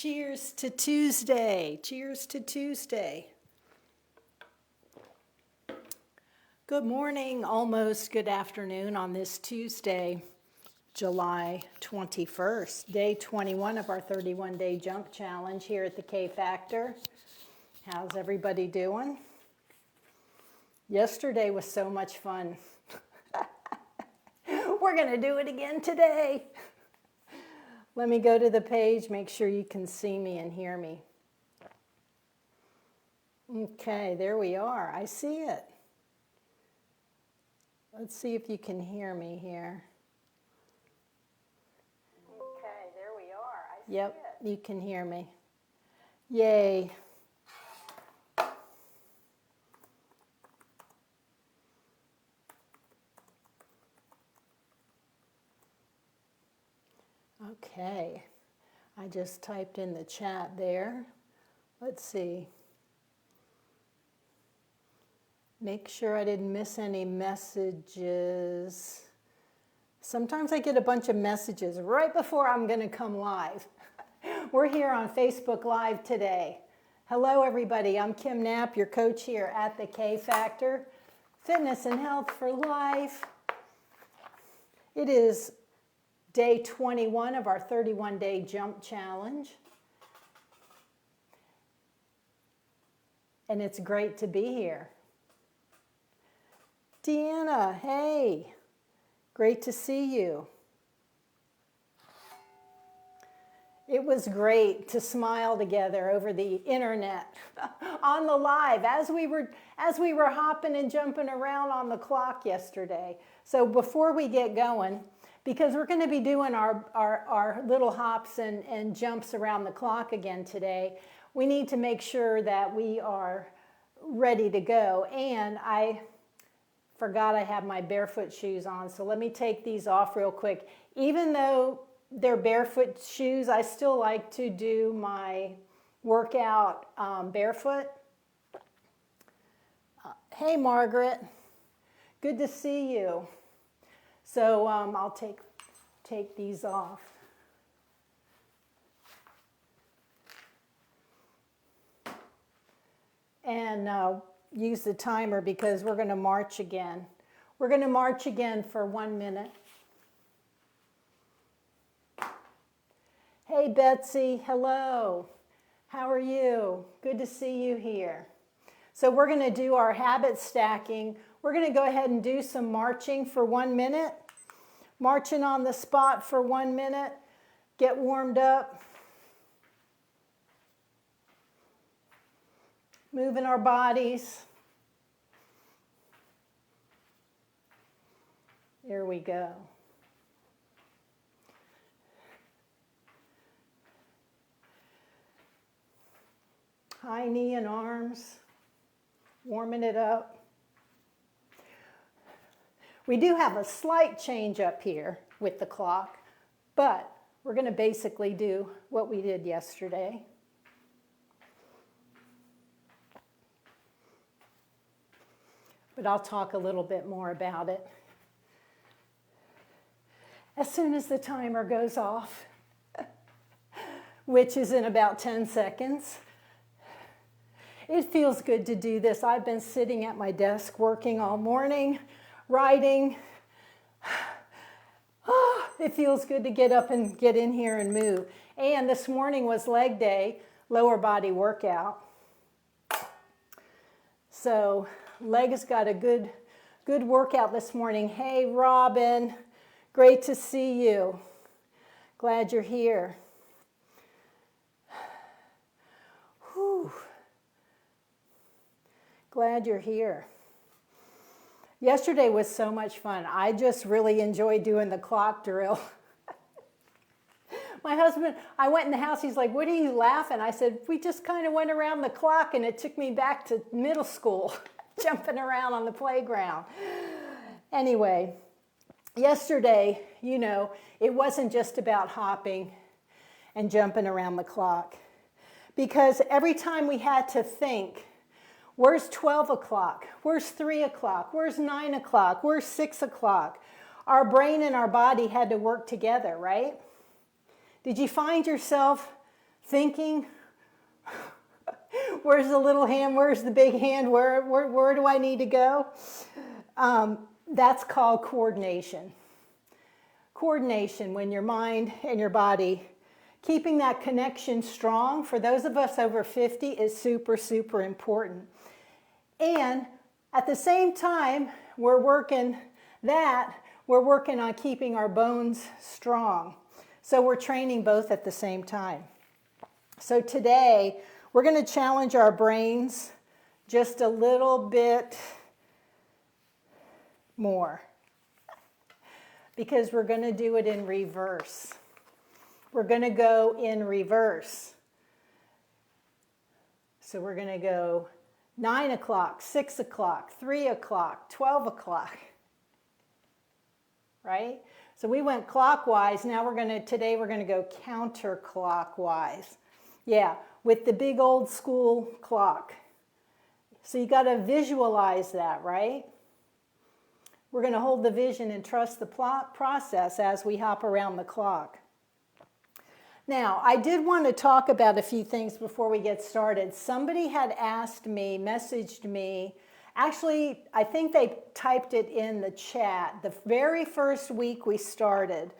Cheers to Tuesday. Cheers to Tuesday. Good morning, almost good afternoon on this Tuesday, July 21st, day 21 of our 31-day jump challenge here at the K Factor. How's everybody doing? Yesterday was so much fun. We're going to do it again today. Let me go to the page, make sure you can see me and hear me. Okay, there we are. I see it. Let's see if you can hear me here. Okay, there we are. I see it. You can hear me. Yay. Okay, I just typed in the chat there. Let's see. Make sure I didn't miss any messages. Sometimes I get a bunch of messages right before I'm going to come live. We're here on Facebook Live today. Hello, everybody. I'm Kim Knapp, your coach here at the K Factor, Fitness and Health for Life. It is day 21 of our 31-day jump challenge. And it's great to be here. Deanna, hey, great to see you. It was great to smile together over the internet on the live as we were hopping and jumping around on the clock yesterday. So before we get going, because we're going to be doing our little hops and jumps around the clock again today, we need to make sure that we are ready to go. And I forgot I have my barefoot shoes on, so let me take these off real quick. Even though they're barefoot shoes, I still like to do my workout barefoot. Hey, Margaret. Good to see you. So I'll take these off. And use the timer because we're going to march again. We're going to march again for 1 minute. Hey, Betsy. Hello. How are you? Good to see you here. So we're going to do our habit stacking. We're going to go ahead and do some marching for 1 minute. Marching on the spot for 1 minute. Get warmed up. Moving our bodies. Here we go. High knee and arms. Warming it up. We do have a slight change up here with the clock, but we're going to basically do what we did yesterday. But I'll talk a little bit more about it as soon as the timer goes off, which is in about 10 seconds. It feels good to do this. I've been sitting at my desk working all morning, writing. Oh, it feels good to get up and get in here and move. And this morning was leg day, lower body workout. So legs got a good workout this morning. Hey, Robin, great to see you. Glad you're here. Whew. Glad you're here. Yesterday was so much fun. I just really enjoyed doing the clock drill. My husband, I went in the house, he's like, what are you laughing? I said, we just kind of went around the clock and it took me back to middle school, jumping around on the playground. Anyway, yesterday, it wasn't just about hopping and jumping around the clock. Because every time we had to think, where's 12 o'clock? Where's 3 o'clock? Where's 9 o'clock? Where's 6 o'clock? Our brain and our body had to work together, right? Did you find yourself thinking, where's the little hand, where's the big hand, where do I need to go? That's called coordination. Coordination, when your mind and your body, keeping that connection strong for those of us over 50 is super, super important. And at the same time, we're working on keeping our bones strong. So we're training both at the same time. So today, we're going to challenge our brains just a little bit more, because we're going to do it in reverse. We're going to go in reverse. So we're going to go 9 o'clock, 6 o'clock, 3 o'clock, 12 o'clock. Right? So we went clockwise. Now today we're going to go counterclockwise. Yeah, with the big old school clock. So you got to visualize that, right? We're going to hold the vision and trust the process as we hop around the clock. Now, I did want to talk about a few things before we get started. Somebody had asked me, messaged me, actually, I think they typed it in the chat. The very first week we started,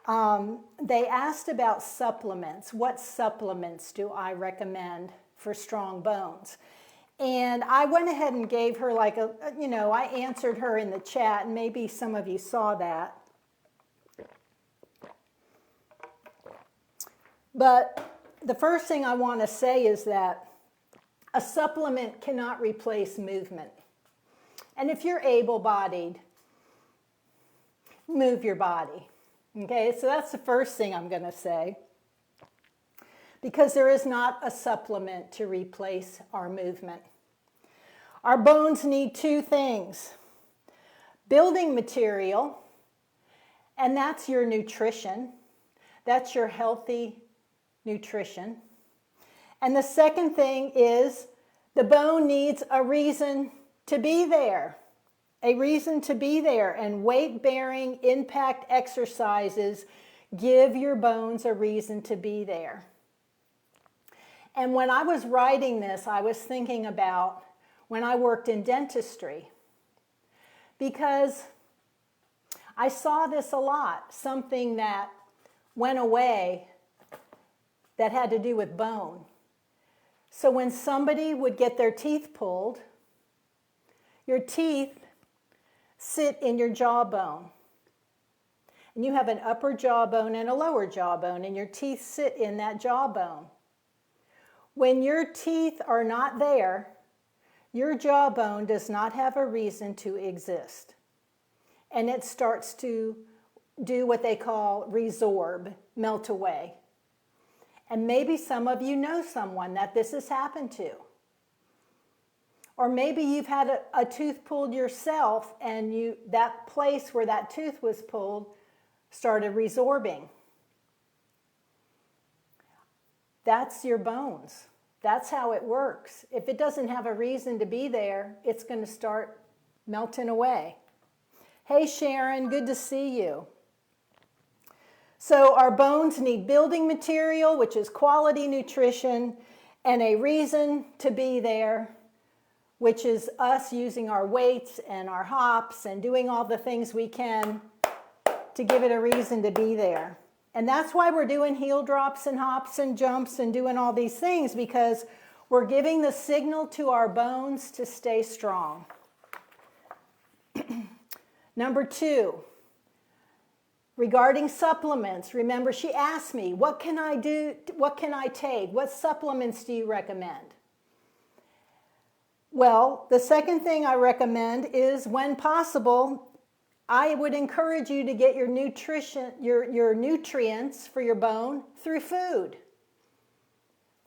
they asked about supplements. What supplements do I recommend for strong bones? And I went ahead and gave her I answered her in the chat, and maybe some of you saw that. But the first thing I want to say is that a supplement cannot replace movement. And if you're able-bodied, move your body. Okay, so that's the first thing I'm going to say. Because there is not a supplement to replace our movement. Our bones need two things: building material, and that's your nutrition. That's your healthy nutrition. And the second thing is the bone needs a reason to be there. A reason to be there. And weight-bearing impact exercises give your bones a reason to be there. And when I was writing this, I was thinking about when I worked in dentistry, because I saw this a lot, something that went away that had to do with bone. So when somebody would get their teeth pulled, your teeth sit in your jawbone. And you have an upper jawbone and a lower jawbone, and your teeth sit in that jawbone. When your teeth are not there, your jawbone does not have a reason to exist. And it starts to do what they call resorb, melt away. And maybe some of you know someone that this has happened to. Or maybe you've had a tooth pulled yourself, and that place where that tooth was pulled started resorbing. That's your bones. That's how it works. If it doesn't have a reason to be there, it's going to start melting away. Hey Sharon, good to see you. So our bones need building material, which is quality nutrition, and a reason to be there, which is us using our weights and our hops and doing all the things we can to give it a reason to be there. And that's why we're doing heel drops and hops and jumps and doing all these things, because we're giving the signal to our bones to stay strong. Number 2, regarding supplements. Remember, she asked me, what can I do? What can I take? What supplements do you recommend? Well, the second thing I recommend is, when possible, I would encourage you to get your nutrition, your nutrients for your bone through food,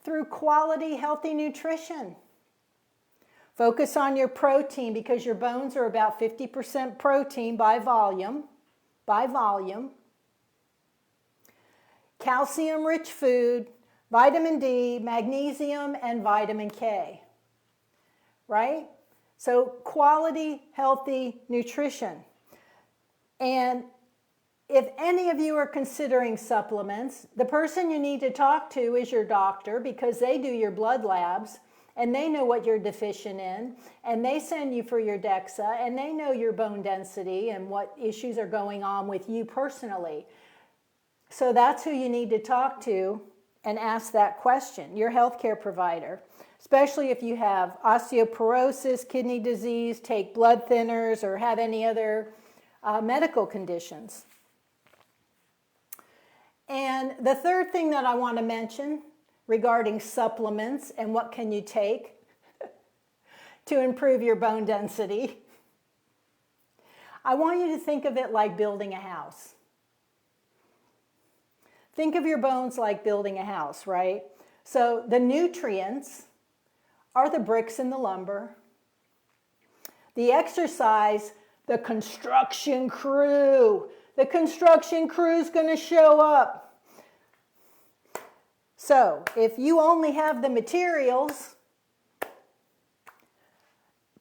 through quality, healthy nutrition. Focus on your protein, because your bones are about 50% protein by volume. Calcium-rich food, vitamin D, magnesium, and vitamin K. Right? So quality, healthy nutrition. And If any of you are considering supplements, the person you need to talk to is your doctor, because they do your blood labs and they know what you're deficient in, and they send you for your DEXA, and they know your bone density and what issues are going on with you personally. So that's who you need to talk to and ask that question, your healthcare provider, especially if you have osteoporosis, kidney disease, take blood thinners, or have any other medical conditions. And the third thing that I want to mention regarding supplements and what can you take to improve your bone density, I want you to think of it like building a house. Think of your bones like building a house, right? So the nutrients are the bricks and the lumber. The exercise, the construction crew. The construction crew's going to show up. So if you only have the materials,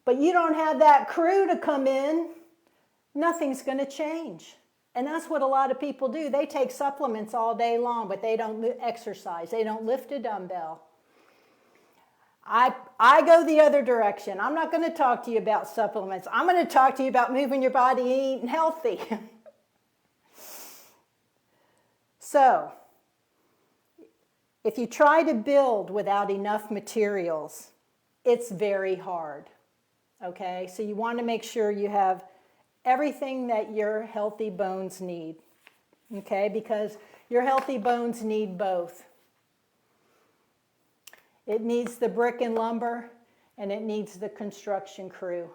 but you don't have that crew to come in, nothing's going to change. And that's what a lot of people do. They take supplements all day long, but they don't exercise. They don't lift a dumbbell. I go the other direction. I'm not going to talk to you about supplements. I'm going to talk to you about moving your body and eating healthy. So, if you try to build without enough materials, it's very hard. Okay? So you want to make sure you have everything that your healthy bones need. Okay? Because your healthy bones need both. It needs the brick and lumber, and it needs the construction crew.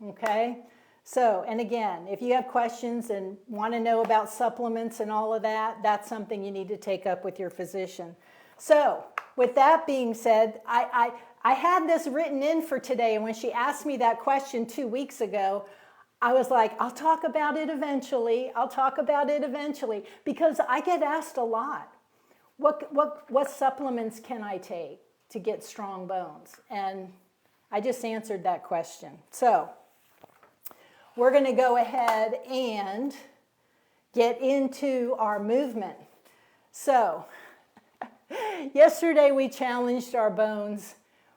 Okay? So, and again, if you have questions and want to know about supplements and all of that, that's something you need to take up with your physician. So, with that being said, I had this written in for today, and when she asked me that question 2 weeks ago, I was like, I'll talk about it eventually. I'll talk about it eventually, because I get asked a lot. What supplements can I take to get strong bones? And I just answered that question. So, we're going to go ahead and get into our movement. So, yesterday we challenged our bones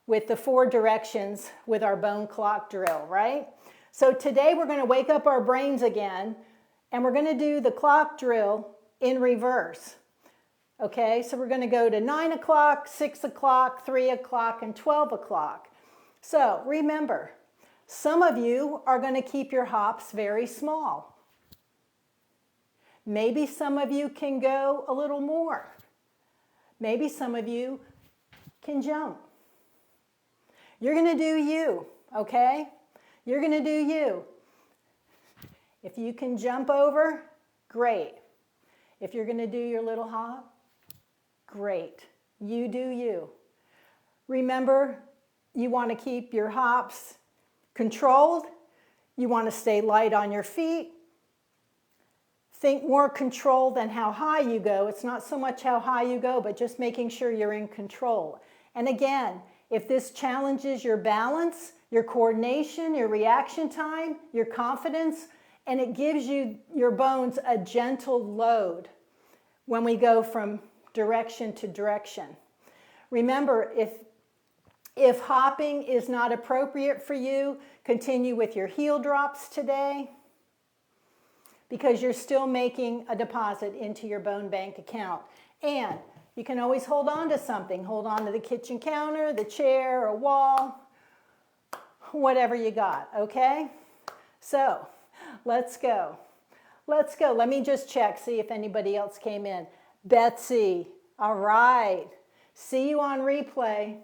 with the 4 directions with our bone clock drill, right? So today we're going to wake up our brains again, and we're going to do the clock drill in reverse. Okay, so we're going to go to 9 o'clock, 6 o'clock, 3 o'clock, and 12 o'clock. So remember, some of you are going to keep your hops very small. Maybe some of you can go a little more. Maybe some of you can jump. You're going to do you, okay? You're going to do you. If you can jump over, great. If you're going to do your little hop, great. You do you. Remember, you want to keep your hops controlled. You want to stay light on your feet. Think more control than how high you go. It's not so much how high you go, but just making sure you're in control. And again, if this challenges your balance, your coordination, your reaction time, your confidence, and it gives you your bones a gentle load when we go from direction to direction. Remember, if hopping is not appropriate for you, continue with your heel drops today, because you're still making a deposit into your bone bank account. And you can always hold on to something. Hold on to the kitchen counter, the chair, a wall, whatever you got, okay? So, let's go. Let's go. Let me just check, see if anybody else came in. Betsy, all right. See you on replay.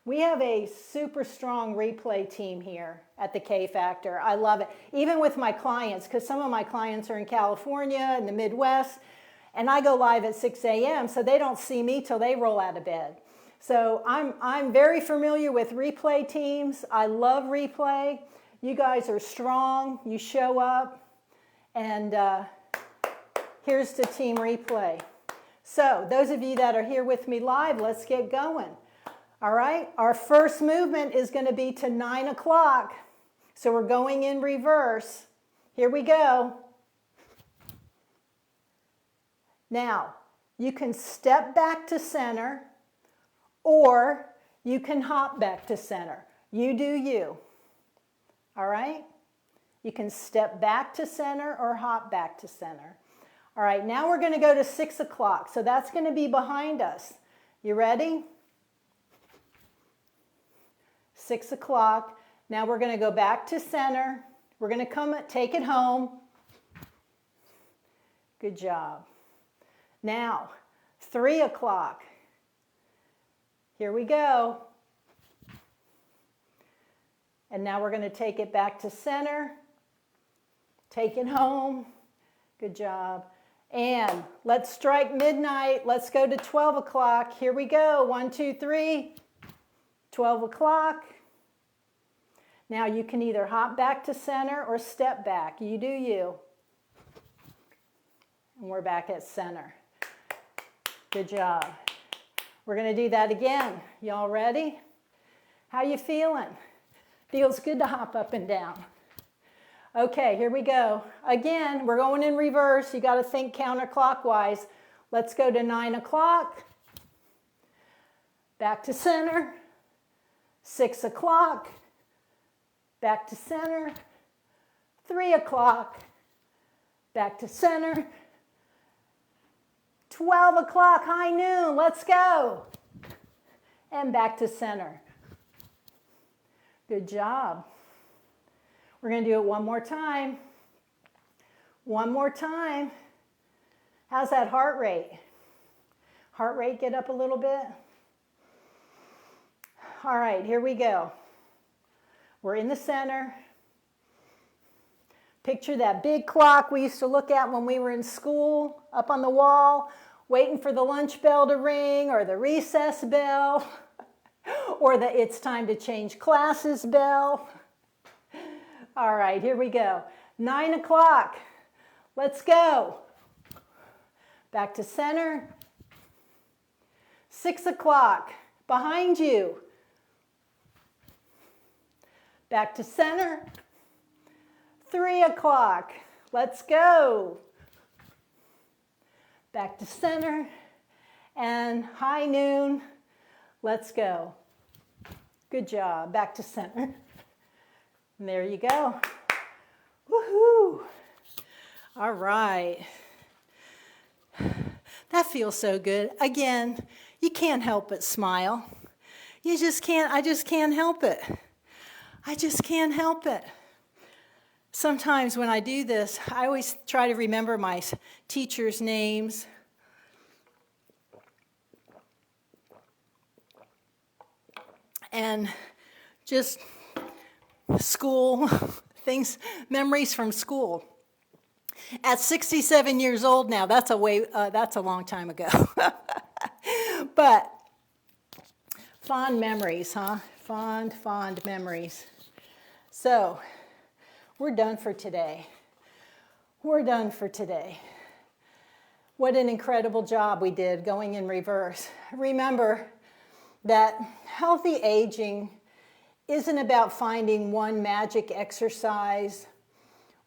We have a super strong replay team here at the K Factor. I love it. Even with my clients, because some of my clients are in California, in the Midwest, and I go live at 6 a.m., so they don't see me till they roll out of bed. So I'm very familiar with replay teams. I love replay. You guys are strong. You show up. And here's to Team Replay. So those of you that are here with me live, let's get going. All right, our first movement is going to be to 9 o'clock. So we're going in reverse. Here we go. Now, you can step back to center or you can hop back to center. You do you. All right? You can step back to center or hop back to center. All right, now we're going to go to 6 o'clock. So that's going to be behind us. You ready? 6 o'clock. Now we're going to go back to center. We're going to take it home. Good job. Now, 3 o'clock. Here we go. And now we're going to take it back to center. Take it home. Good job. And let's strike midnight. Let's go to 12 o'clock. Here we go. 1, 2, 3. 12 o'clock. Now you can either hop back to center or step back. You do you. And we're back at center. Good job. We're going to do that again. Y'all ready? How you feeling? Feels good to hop up and down. Okay, here we go. Again, we're going in reverse. You got to think counterclockwise. Let's go to 9 o'clock. Back to center. 6 o'clock. Back to center. 3 o'clock. Back to center. 12 o'clock, high noon. Let's go. And back to center. Good job. We're going to do it one more time. One more time. How's that heart rate? Heart rate get up a little bit? All right, here we go. We're in the center. Picture that big clock we used to look at when we were in school, up on the wall, waiting for the lunch bell to ring or the recess bell or the it's time to change classes bell. All right, here we go. 9 o'clock. Let's go. Back to center. 6 o'clock. Behind you. Back to center. 3 o'clock. Let's go. Back to center. And high noon. Let's go. Good job. Back to center. And there you go. Woohoo! All right. That feels so good. Again, you can't help but smile. You just can't, I just can't help it. I just can't help it. Sometimes when I do this, I always try to remember my teachers' names. And just school, things, memories from school. At 67 years old now, that's a long time ago. But fond memories, huh? Fond memories. So, we're done for today. We're done for today. What an incredible job we did going in reverse. Remember that healthy aging isn't about finding one magic exercise,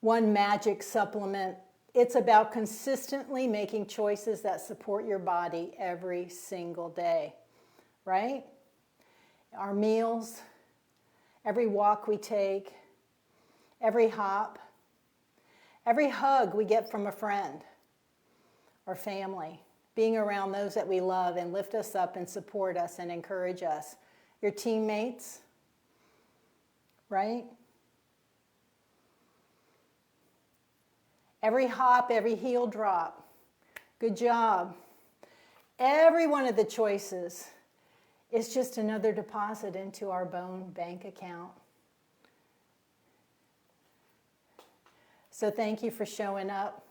one magic supplement. It's about consistently making choices that support your body every single day, right? Our meals, every walk we take, every hop, every hug we get from a friend or family, being around those that we love and lift us up and support us and encourage us. Your teammates, right? Every hop, every heel drop. Good job. Every one of the choices is just another deposit into our bone bank account. So thank you for showing up.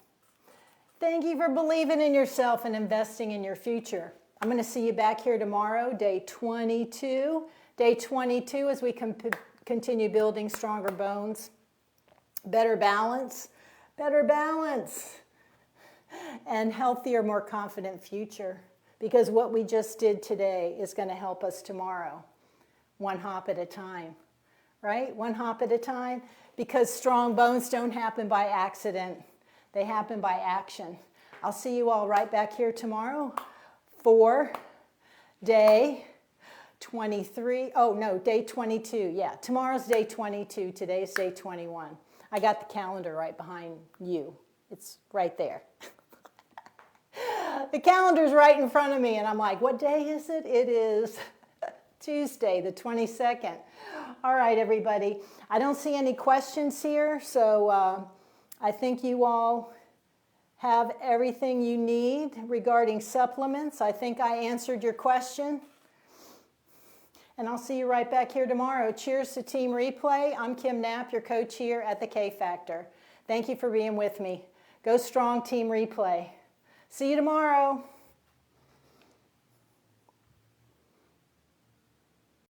Thank you for believing in yourself and investing in your future. I'm going to see you back here tomorrow, day 22. Day 22 as we continue building stronger bones, better balance, and healthier, more confident future. Because what we just did today is going to help us tomorrow, one hop at a time, right? One hop at a time. Because strong bones don't happen by accident. They happen by action. I'll see you all right back here tomorrow for day 23. Oh, no, day 22. Yeah, tomorrow's day 22. Today's day 21. I got the calendar right behind you. It's right there. The calendar's right in front of me, and I'm like, what day is it? It is Tuesday, the 22nd. All right, everybody. I don't see any questions here, so I think you all have everything you need regarding supplements. I think I answered your question. And I'll see you right back here tomorrow. Cheers to Team Replay. I'm Kim Knapp, your coach here at the K Factor. Thank you for being with me. Go strong, Team Replay. See you tomorrow.